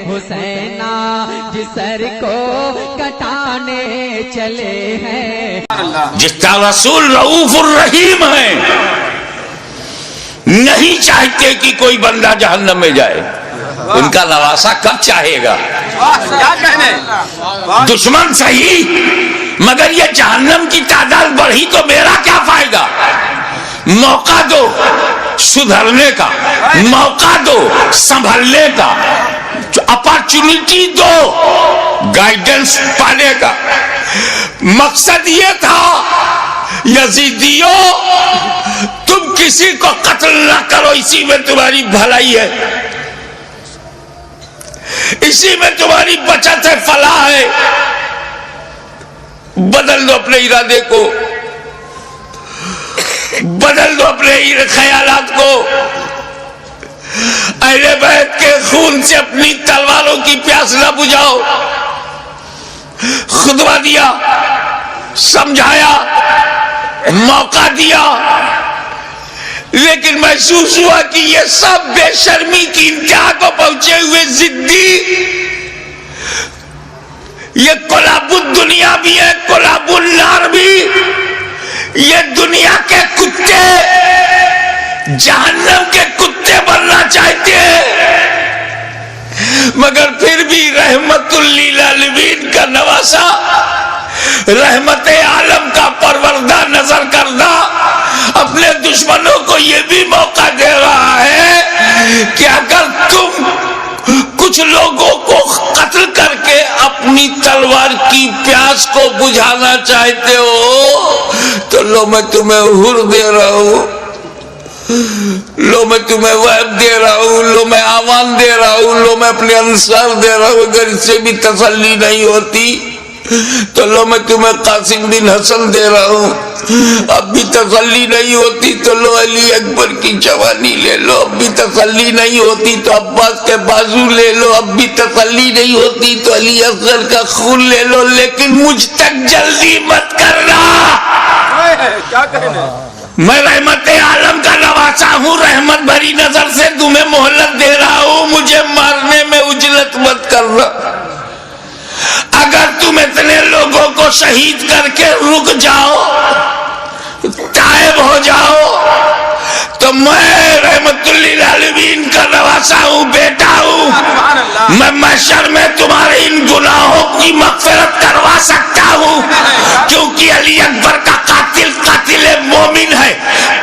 حسینا جس سر کو کٹانے چلے ہیں. جس کا رسول رؤوف الرحیم ہے، نہیں چاہتے کہ کوئی بندہ جہنم میں جائے. ان کا نواسا کب چاہے گا؟ دشمن صحیح، مگر یہ جہنم کی تعداد بڑھی تو میرا کیا فائدہ؟ موقع دو سدھرنے کا، موقع دو سنبھلنے کا، اپارچونٹی دو گائیڈنس پانے کا. مقصد یہ تھا یزیدیوں تم کسی کو قتل نہ کرو، اسی میں تمہاری بھلائی ہے، اسی میں تمہاری بچت ہے، فلاح ہے. بدل دو اپنے ارادے کو، بدل دو اپنے خیالات کو. اہل بیت کے خون سے اپنی تلواروں کی پیاس نہ بجھاؤ. خطبہ دیا، سمجھایا، موقع دیا، لیکن محسوس ہوا کہ یہ سب بے شرمی کی انتہا کو پہنچے ہوئے ضدی، یہ کلاب الدنیا بھی ہے، کلاب النار بھی. یہ دنیا کے کتے جہنم کے کتے بننا چاہتے ہیں، مگر پھر بھی رحمت للعالمین کا نواسا، رحمت عالم کا پروردہ نظر کردہ اپنے دشمنوں کو یہ بھی موقع دے رہا ہے کہ اگر تم کچھ لوگوں کو قتل کر کے اپنی تلوار کی پیاس کو بجھانا چاہتے ہو تو لو میں تمہیں حر دے رہا ہوں، لو میں تمہیں وہب دے رہا ہوں، لو میں آوان دے رہا ہوں، لو میں اپنے انصار دے رہا ہوں. اگر اس سے بھی تسلی نہیں ہوتی تو لو میں تمہیں قاسم بن حسن دے رہا ہوں. اب بھی تسلی نہیں ہوتی تو لو علی اکبر کی جوانی لے لو. اب بھی تسلی نہیں ہوتی تو عباس کے بازو لے لو. اب بھی تسلی نہیں ہوتی تو علی اصغر کا خون لے لو. لیکن مجھ تک جلدی مت کرنا. میں رحمت عالم کا نواسا ہوں، رحمت بھری نظر سے تمہیں مہلت دے رہا ہوں. مجھے مارنے میں عجلت مت کرنا. اگر تم اتنے لوگوں کو شہید کر کے رک جاؤ، تائب ہو جاؤ، تو میں رحمت للعالمین کا نواسا ہوں، بیٹا ہوں. میں محشر میں تمہارے ان گناہوں کی مغفرت کروا سکتا ہوں، کیونکہ علی اکبر کا قاتل قاتل مومن ہے،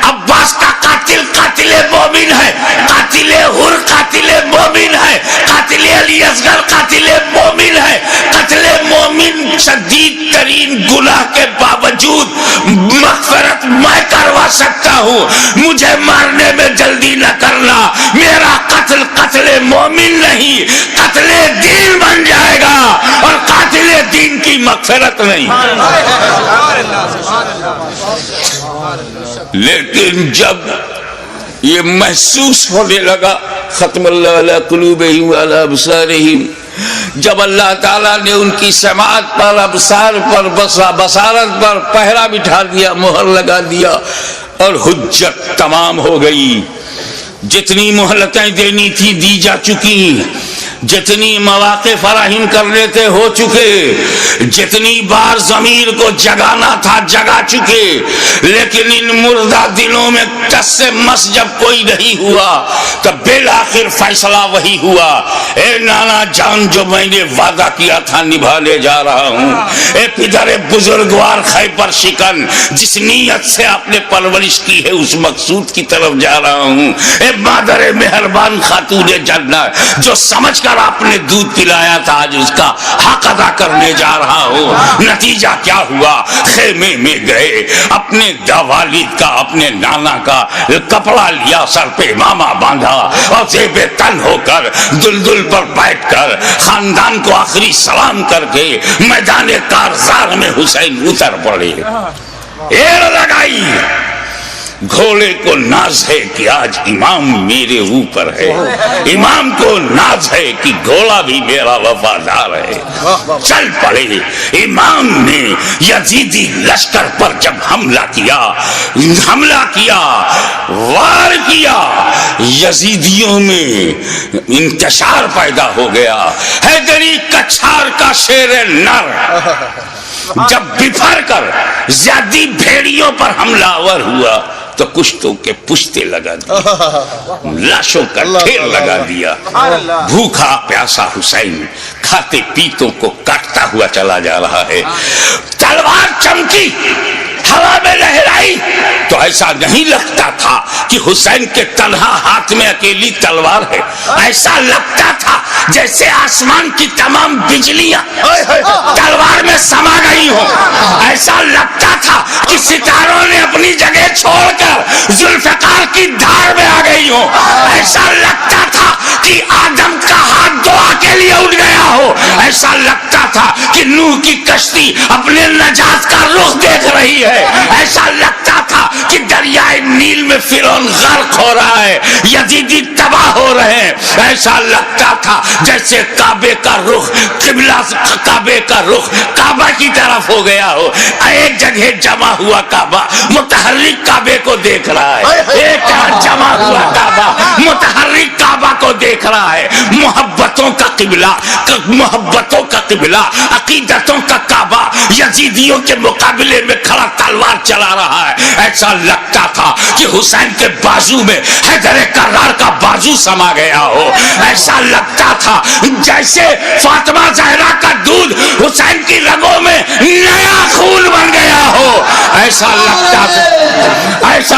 عباس کا قاتل قاتل مومن ہے، قاتل حر قاتل مومن ہے، قاتل علی اصغر قاتل مومن ہے. قتل مومن شدید ترین گناہ کے باوجود مغفرت میں کروا سکتا ہوں. مجھے مارنے میں جلدی نہ کرنا. میرا قتل قتل مومن نہیں، قتل دین بن جائے گا، اور قاتل دین کی مغفرت نہیں. لیکن جب یہ محسوس ہونے لگا، ختم اللہ علی قلوبہم وعلی ابصارہم، جب اللہ تعالیٰ نے ان کی سماعت پر، ابصار پر، بصارت پر پہرا بٹھا دیا، مہر لگا دیا، اور حجت تمام ہو گئی. جتنی مہلتیں دینی تھی دی جا چکی، جتنی مواقع فراہم کرنے تھے ہو چکے، جتنی بار ضمیر کو جگانا تھا جگا چکے. لیکن ان مردہ دلوں میں ٹس سے مس جب کوئی نہیں ہوا تب بالآخر فیصلہ وہی ہوا. اے نانا جان، جو میں نے وعدہ کیا تھا نبھانے جا رہا ہوں. اے پدر بزرگوار خیبر شکن، جس نیت سے آپ نے پرورش کی ہے اس مقصود کی طرف جا رہا ہوں. اے مادر مہربان خاتون جنت، جو سمجھ کر آپ نے دودھ پلایا تھا آج اس کا حق ادا کرنے جا رہا ہوں. نتیجہ کیا ہوا؟ خیمے میں گئے، اپنے والد کا، اپنے نانا کا کپڑا لیا، سر پہ امامہ باندھا، اور زیب تن ہو کر دلدل پر بیٹھ کر خاندان کو آخری سلام کر کے میدان کارزار میں حسین اتر پڑے. ایڑ لگائی، گھوڑے کو ناز ہے کہ آج امام میرے اوپر ہے، امام کو ناز ہے کہ گھوڑا بھی میرا وفادار ہے۔ چل پڑے امام نے یزیدی لشکر پر جب حملہ کیا، وار کیا، یزیدیوں میں انتشار پیدا ہو گیا۔ حیدری کچھار کا شیر نر جب بفر کر زیادی بھیڑیوں پر حملہ آور ہوا تو کشتوں کے پشتے لگا دیا، لاشوں کا ڈھیر لگا دیا۔ بھوکا پیاسا حسین کھاتے پیتوں کو کاٹتا ہوا چلا جا رہا ہے۔ تلوار چمکی، ہوا میں لہرائی تو ایسا نہیں لگتا تھا کہ حسین کے تنہا ہاتھ میں اکیلی تلوار ہے، ایسا لگتا تھا جیسے آسمان کی تمام بجلیاں تلوار میں سما گئی ہوں، ایسا لگتا تھا کہ ستاروں نے اپنی جگہ چھوڑ کر ذوالفقار کی دھار میں آ گئی ہوں، ایسا لگتا تھا کہ آدم کا ہاتھ دعا کے لیے اٹھ گیا ہو، ایسا لگتا تھا کہ نوح کی کشتی اپنے نجات کا رخ دیکھ رہی ہے، ایسا لگتا تھا کہ دریائے نیل میں فرعون غرق ہو رہا ہے، یزیدی تباہ ہو رہے ہیں، ایسا لگتا تھا جیسے کعبے کا رخ کعبہ کی طرف ہو گیا ہو۔ ایک جگہ جمع ہوا کعبہ متحرک کعبے کو دیکھ رہا ہے، ایک جگہ جمع ہوا کعبہ متحرک کعبہ کو دیکھ رہا ہے۔ محبتوں کا قبلہ، عقیدتوں کا کعبہ یزیدیوں کے مقابلے میں کھڑا تلوار چلا رہا ہے۔ ایسا لگتا تھا کہ حسین کے بازو میں حیدر کرار کا بازو سما گیا ہو، ایسا لگتا تھا جیسے فاطمہ زہرا کا دودھ حسین کی رگوں میں نیا خون بن گیا ہو، ایسا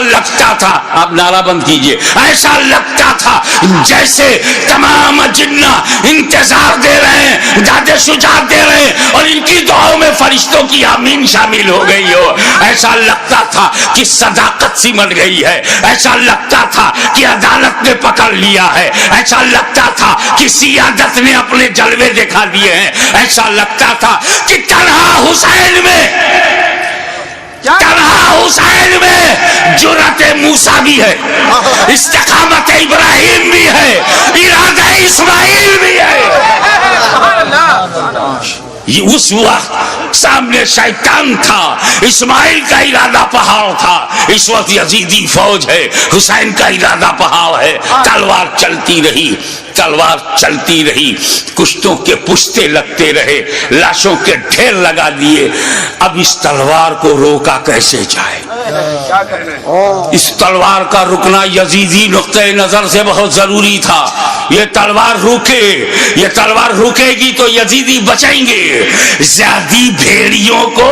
لگتا تھا آپ نعرہ بند کیجئے، ایسا لگتا تھا جیسے تمام جنہ انتظار دے رہے ہیں، داد شجاعت دے رہے ہیں اور ان کی دعاؤں میں فرشتوں کی آمین شامل ہو گئی ہو، ایسا لگتا تھا کہ صداقت سمٹ گئی ہے، ایسا لگتا تھا کہ عدالت نے پکڑ لیا ہے، ایسا لگتا تھا کہ سیادت نے اپنے جلوے دکھا دیے ہیں، ایسا لگتا تھا کہ تنہا حسین میں جرأت موسیٰ بھی ہے، استقامت ابراہیم بھی ہے، ارادہ اسماعیل بھی ہے۔ یہ اس وقت سامنے شیطان تھا، اسماعیل کا ارادہ پہاڑ تھا، اس وقت یزیدی فوج ہے، حسین کا ارادہ پہاڑ ہے۔ تلوار چلتی رہی، کشتوں کے پشتے لگتے رہے، لاشوں کے ڈھیر لگا دیے۔ اب اس تلوار کو روکا کیسے جائے؟ اس تلوار کا رکنا یزیدی نقطۂ نظر سے بہت ضروری تھا۔ یہ تلوار رکے گی تو یزیدی بچیں گے۔ زیادی بھیڑیوں کو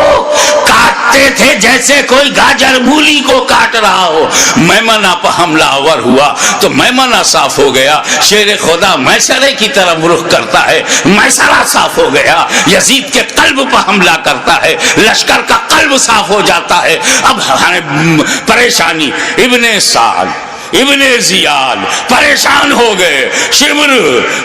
کاٹتے تھے جیسے کوئی گاجر مولی کو کاٹ رہا ہو۔ میمنہ پر حملہ آور ہوا تو میمنہ صاف ہو گیا، شیر خدا میسرے کی طرف رخ کرتا ہے، میسرہ صاف ہو گیا، یزید کے قلب پر حملہ کرتا ہے، لشکر کا قلب صاف ہو جاتا ہے۔ اب پریشانی، ابن سعد ابن زیاد پریشان ہو گئے، شمر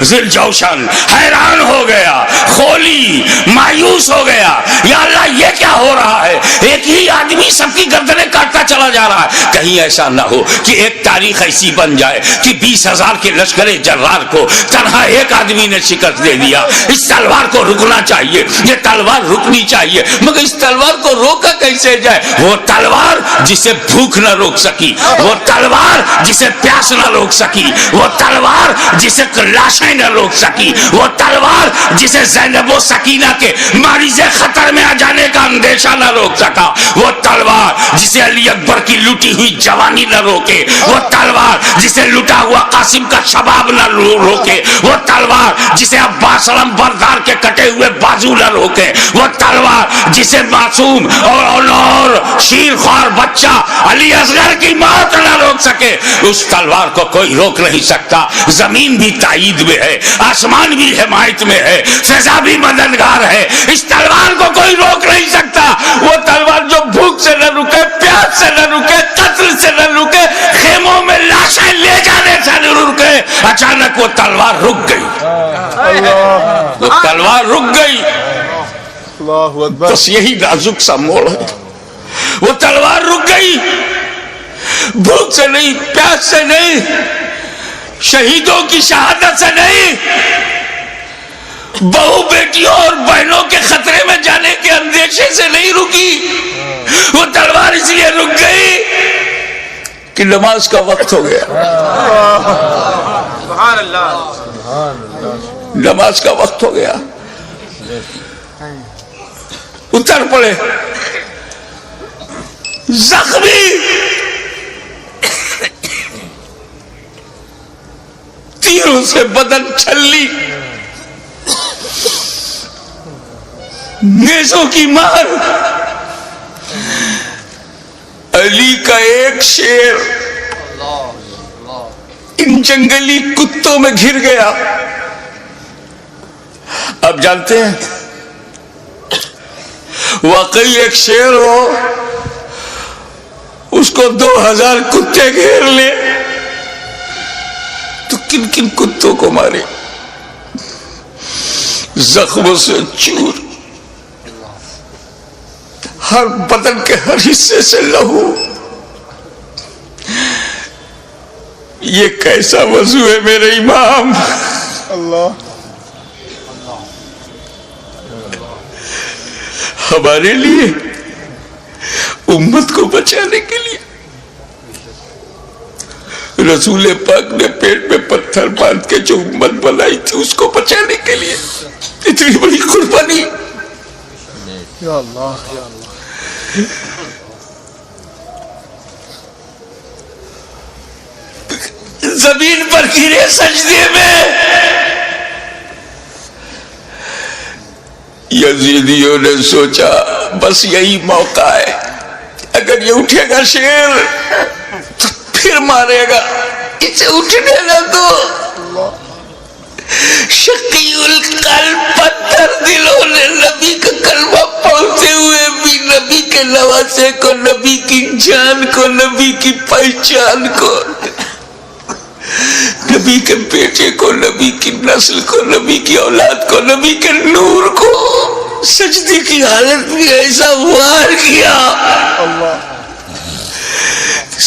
ذوالجوشن حیران ہو گیا، خولی مایوس ہو گیا، یا اللہ یہ کیا ہو رہا ہے؟ ایک ہی آدمی سب کی گردنیں کاٹتا چلا جا رہا ہے۔ کہیں ایسا نہ ہو کہ ایک تاریخ ایسی بن جائے کہ 20,000 کے لشکر جرار کو تنہا ایک آدمی نے شکست دے دیا۔ اس تلوار کو رکنا چاہیے، یہ تلوار رکنی چاہیے، مگر اس تلوار کو روکا کیسے جائے؟ وہ تلوار جسے بھوک نہ روک سکی، وہ تلوار جسے پیاس نہ روک سکی، وہ تلوار جسے لاشیں نہ روک سکی، وہ تلوار جسے زینب و سکینہ کے مریض خطر میں آ جانے کا اندیشہ نہ روک سکا، وہ تلوار جسے علی اکبر کی لوٹی ہوئی جوانی نہ روکے، وہ تلوار جسے لٹا ہوا قاسم کا شباب نہ روکے، وہ تلوار جسے عباس علم بردار کے کٹے ہوئے بازو نہ روکے، وہ تلوار جسے معصوم اور شیر خوار بچہ علی اصغر کی موت نہ روک سکے، اس تلوار کو کوئی روک نہیں سکتا۔ زمین بھی تائید میں ہے، آسمان بھی حمایت میں ہے، فضا بھی مددگار ہے، اس تلوار کو کوئی روک نہیں سکتا۔ وہ تلوار جو بھوک سے نہ رکے، پیاس سے نہ رکے، قتل سے نہ رکے، خیموں میں لاشیں لے جانے سے نہ رکے، اچانک وہ تلوار رک گئی، وہ تلوار رک گئی۔ بس یہی نازک سا موڑ ہے، وہ تلوار رک گئی۔ بھوک سے نہیں، پیاس سے نہیں، شہیدوں کی شہادت سے نہیں، بہو بیٹیوں اور بہنوں کے خطرے میں جانے کے اندیشے سے نہیں رکی. وہ تلوار اس لیے رک گئی کہ نماز کا وقت ہو گیا. سبحان اللہ. نماز کا وقت ہو گیا. اتر پڑے زخمی، تیروں سے بدن چھلی، نیزوں کی مار. علی کا ایک شیر ان جنگلی کتوں میں گھر گیا. اب جانتے ہیں واقعی ایک شیر ہو اس کو 2000 کتے گھیر لے تو کن کن کتوں کو مارے. زخموں سے چور، ہر بدن کے ہر حصے سے لہو. یہ کیسا وضو ہے میرے امام؟ اللہ. ہمارے لیے، امت کو بچانے کے لیے رسول پاک نے پیٹ میں پتھر باندھ کے جو امت بنائی تھی اس کو بچانے کے لیے اتنی بڑی قربانی. یا اللہ یا اللہ. زمین پر گرے سجدے میں. یزیدیوں نے سوچا بس یہی موقع ہے، اگر یہ اٹھے گا شیر تو پھر مارے گا، اسے اٹھنے نہ دو. شقی القلب پتھر دلوں نے نبی کا کلمہ پڑھتے ہوئے بھی نبی کے نواسے کو، نبی کی جان کو، نبی کی پہچان کو، نبی کے بیٹے کو، نبی کی نسل کو، نبی کی اولاد کو، نبی کے نور کو سجدے کی حالت میں ایسا وار کیا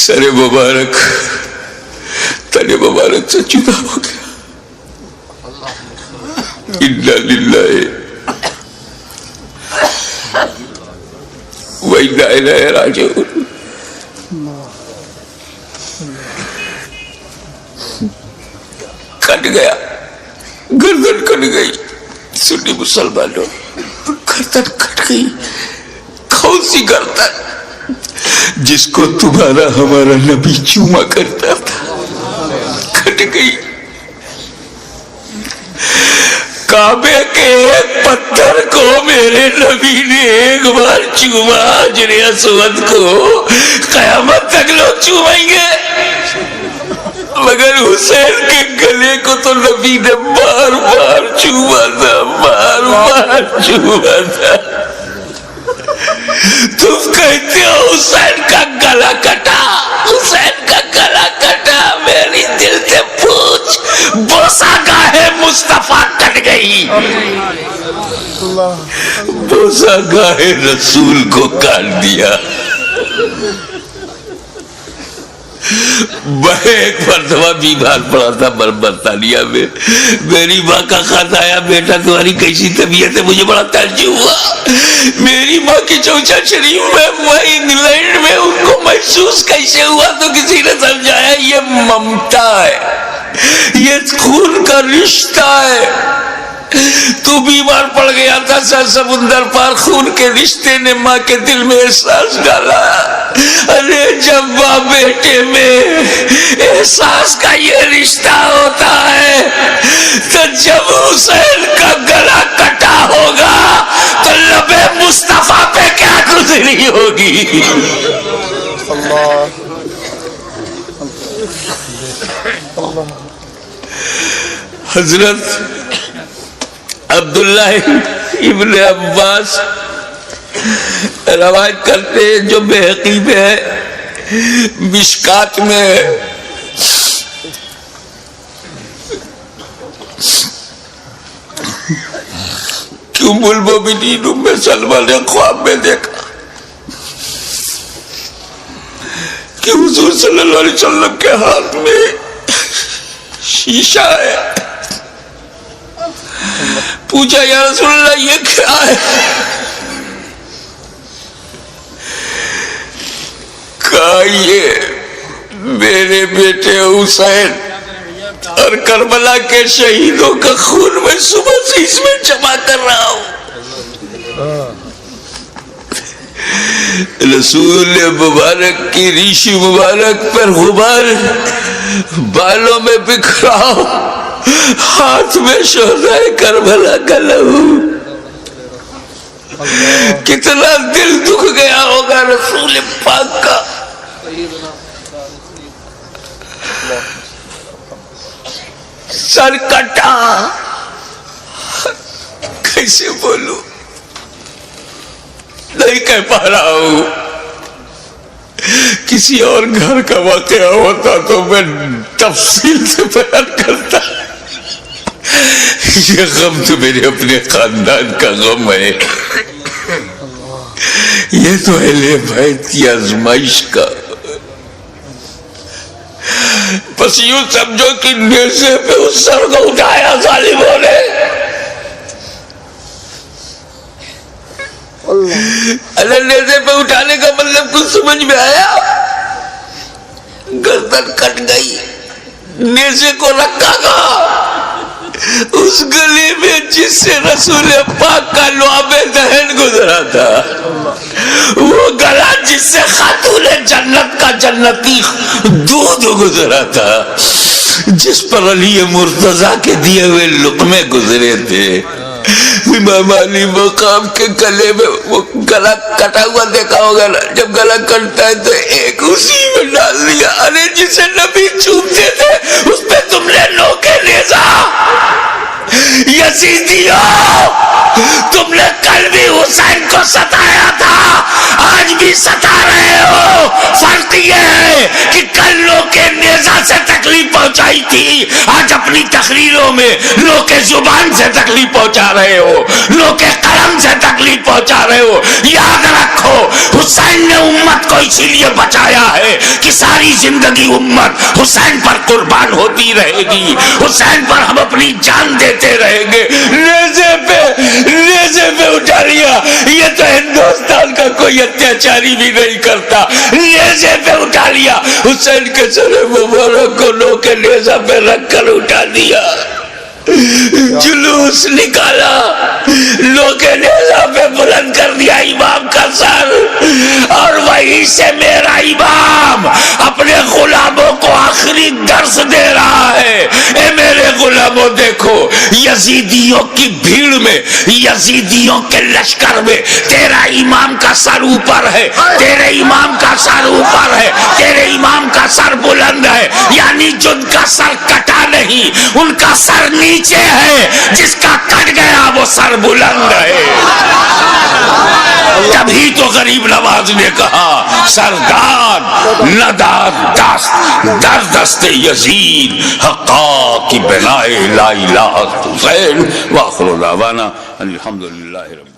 سر مبارک تن مبارک سے جدا ہو گیا. انا للہ و انا الیہ راجعون. کٹ گیا، گردن کٹ گئی. سنی مسلمانوں، گردن کٹ گئی. کون سی گردن؟ جس کو تمہارا ہمارا نبی چوما کرتا تھا، کٹ گئی. کعبے کے ایک پتھر کو میرے نبی نے ایک بار چوما، حجر اسود کو قیامت تک لوگ چومیں گے، مگر حسین کے گلے کو تو نبی نے بار بار چوما تھا، بار بار چوما تھا. تم کہتے ہو حسین کا گلا کٹا، حسین کا گلا کٹا. میری دل سے پوچھ، بوسا گاہ مصطفیٰ کٹ گئی، بوسا گاہ رسول کو کاٹ دیا. میں ایک مرتبہ بیمار پڑا تھا برطانیہ میں. میری ماں کا خط آیا، بیٹا تمہاری کیسی طبیعت ہے؟ مجھے بڑا تعجب ہوا. میری ماں کی چوچا شریف میں انگلینڈ میں ان کو محسوس کیسے ہوا تو کسی نے سمجھایا یہ ممتا ہے، یہ خون کا رشتہ ہے. تو بیمار پڑ گیا تھا، سر سمندر پار خون کے رشتے نے ماں کے دل میں احساس ڈالا. ارے جب ماں بیٹے میں احساس کا یہ رشتہ ہوتا ہے تو جب حسین کا گلا کٹا ہوگا تو لب مصطفیٰ پہ کیا گزری ہوگی. حضرت عبداللہ ابن عباس روایت کرتے ہیں جو بحقی میں ہے، مشکات میں کہ ام المومنین ام سلمہ نے خواب میں دیکھا کہ کہ حضور صلی اللہ علیہ وسلم کے ہاتھ میں شیشہ ہے. پوچھا یا رسول اللہ یہ کیا ہے؟ کہا یہ میرے بیٹے حسین اور کربلا کے شہیدوں کا خون میں صبح سے اس میں جمع کر رہا ہوں. رسول مبارک کی ریشی مبارک پر غبار بالوں میں بکھرا ہوں، ہاتھ میں شہدائے کربلا کا لہو. کتنا دل دکھ گیا ہوگا رسول پاک کا. سر کٹا، کیسے بولوں، نہیں کہہ پا رہا ہوں. کسی اور گھر کا واقعہ ہوتا تو میں تفصیل سے بیان کرتا. یہ غم تو میرے اپنے خاندان کا غم ہے. یہ تو اہل بیت کی آزمائش کا. بس یوں سمجھو کہ نیزے پہ اس سر کو اٹھایا ظالموں نے. نیزے پہ اٹھانے کا مطلب کچھ سمجھ میں آیا؟ گردن کٹ گئی، نیزے کو رکھا گا اس گلے میں جس سے رسول پاک کا لعاب دہن گزرا تھا، وہ گلا جس سے خاتون جنت کا جنتی دودھ گزرا تھا، جس پر علی مرتضیٰ کے دیے ہوئے لقمے گزرے تھے. امام علی مقام کے گلے میں وہ گلا کٹا ہوا دیکھا ہوگا نا، جب گلا کٹتا ہے تو ایک اسی میں ڈال دیا. ارے جسے نبی چومتے تھے اس پہ تم نے نوکے نیزا. یزیدیوں، تم نے کل بھی حسین کو ستایا تھا، آج بھی ستا رہے ہو. فرق یہ ہے کہ کل نوکے نیزا سے تکلیف پہنچائی تھی، آج اپنی تقریروں میں نوکے زبان سے تکلیف پہنچا رہے ہو، نوکے قلم سے تکلیف پہنچا رہے ہو. یاد رکھو حسین نے امت کو اسی لیے بچایا ہے کہ ساری زندگی امت حسین پر قربان ہوتی رہے گی، حسین پر ہم اپنی جان دیتے رہیں گے. نیزے پہ اٹھا لیا. یہ تو ہندوستان کا کوئی اتیاچاری بھی نہیں کرتا. نیزے پہ اٹھا لیا، حسین کے سر مبارک کو لو کے نیزہ پہ رکھ کر اٹھا دیا. جلوس نکالا، لوگ نیزہ پہ بلند کر دیا امام کا سر، اور وہیں سے میرا امام اپنے غلاموں کو آخری درس دے رہا ہے. اے میرے غلاموں، دیکھو یزیدیوں کی بھیڑ میں، یزیدیوں کے لشکر میں تیرا امام کا سر اوپر ہے، تیرے امام کا سر اوپر ہے، تیرے امام کا سر بلند ہے. یعنی جن کا سر کٹا نہیں ان کا سر نیچے ہے، جس کا کٹ گیا وہ سر بلند ہے. تبھی تو غریب نواز نے کہا سردار نداد دست در دست یزید حقا کی بنائے لا الہ حسین. وآخر دعوانا الحمدللہ رب